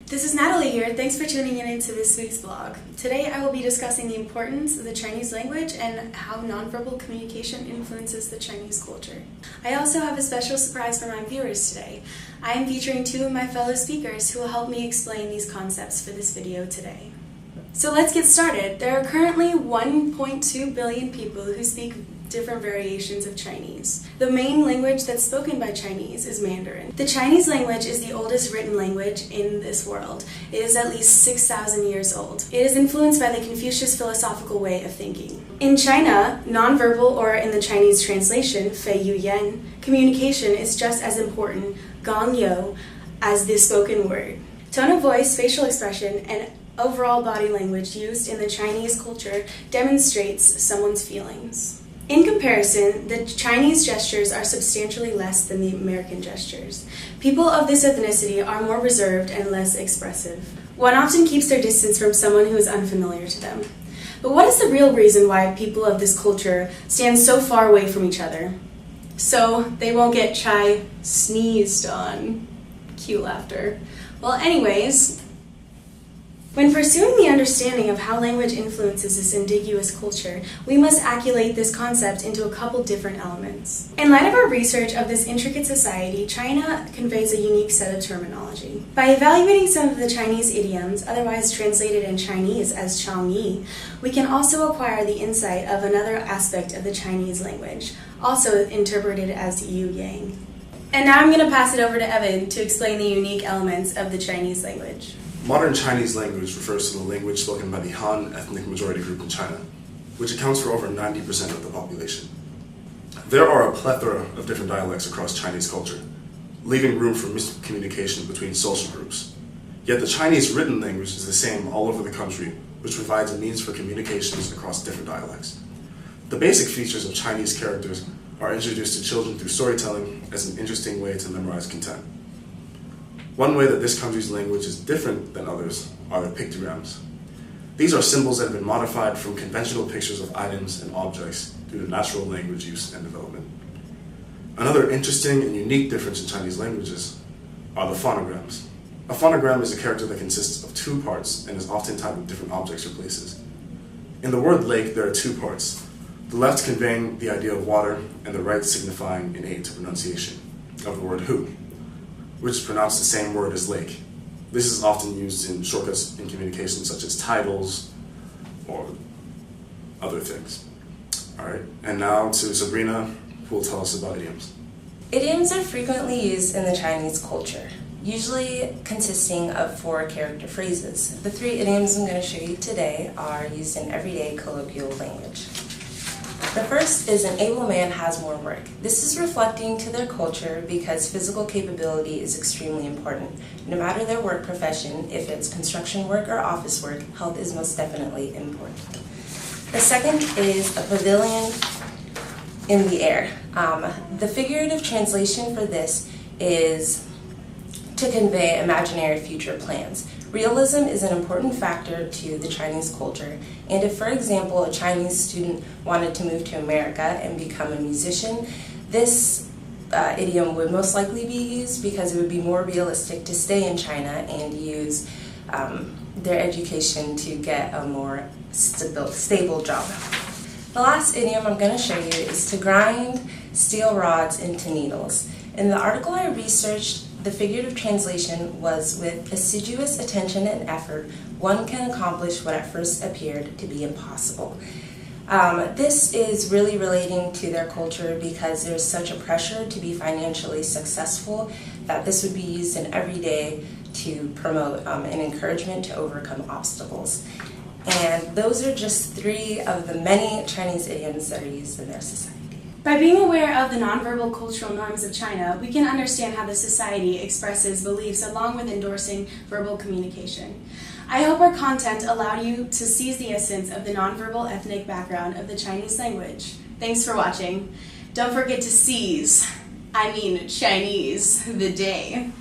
This is Natalie here. Thanks for tuning in into this week's vlog. Today I will be discussing the importance of the Chinese language and how nonverbal communication influences the Chinese culture. I also have a special surprise for my viewers today. I am featuring two of my fellow speakers who will help me explain these concepts for this video today. So let's get started. There are currently 1.2 billion people who speak different variations of Chinese. The main language that's spoken by Chinese is Mandarin. The Chinese language is the oldest written language in this world. It is at least 6,000 years old. It is influenced by the Confucius philosophical way of thinking. In China, nonverbal, or in the Chinese translation, Fei Yu Yan, communication is just as important, Gong You, as the spoken word. Tone of voice, facial expression, and overall body language used in the Chinese culture demonstrates someone's feelings. In comparison, the Chinese gestures are substantially less than the American gestures. People of this ethnicity are more reserved and less expressive. One often keeps their distance from someone who is unfamiliar to them. But what is the real reason why people of this culture stand so far away from each other? So they won't get Chai sneezed on. Cue laughter. Well, anyways, when pursuing the understanding of how language influences this indigenous culture, we must acculate this concept into a couple different elements. In light of our research of this intricate society, China conveys a unique set of terminology. By evaluating some of the Chinese idioms, otherwise translated in Chinese as Changyi, we can also acquire the insight of another aspect of the Chinese language, also interpreted as Yu Yang. And now I'm going to pass it over to Evan to explain the unique elements of the Chinese language. Modern Chinese language refers to the language spoken by the Han ethnic majority group in China, which accounts for over 90% of the population. There are a plethora of different dialects across Chinese culture, leaving room for miscommunication between social groups. Yet the Chinese written language is the same all over the country, which provides a means for communications across different dialects. The basic features of Chinese characters are introduced to children through storytelling as an interesting way to memorize content. One way that this country's language is different than others are the pictograms. These are symbols that have been modified from conventional pictures of items and objects due to natural language use and development. Another interesting and unique difference in Chinese languages are the phonograms. A phonogram is a character that consists of two parts and is often tied with different objects or places. In the word lake, there are two parts, the left conveying the idea of water and the right signifying an aid to pronunciation of the word who, which is pronounced the same word as lake. This is often used in shortcuts in communication such as titles or other things. Alright, and now to Sabrina, who will tell us about idioms. Idioms are frequently used in the Chinese culture, usually consisting of 4 character phrases. The 3 idioms I'm going to show you today are used in everyday colloquial language. The first is an able man has more work. This is reflecting to their culture because physical capability is extremely important. No matter their work profession, if it's construction work or office work, health is most definitely important. The second is a pavilion in the air. The figurative translation for this is to convey imaginary future plans. Realism is an important factor to the Chinese culture, and if, for example, a Chinese student wanted to move to America and become a musician, this idiom would most likely be used because it would be more realistic to stay in China and use their education to get a more stable job. The last idiom I'm going to show you is to grind steel rods into needles. In the article I researched, the figurative translation was, with assiduous attention and effort, one can accomplish what at first appeared to be impossible. This is really relating to their culture because there's such a pressure to be financially successful that this would be used in every day to promote an encouragement to overcome obstacles. And those are just 3 of the many Chinese idioms that are used in their society. By being aware of the nonverbal cultural norms of China, we can understand how the society expresses beliefs along with endorsing verbal communication. I hope our content allowed you to seize the essence of the nonverbal ethnic background of the Chinese language. Thanks for watching. Don't forget to seize, Chinese, the day.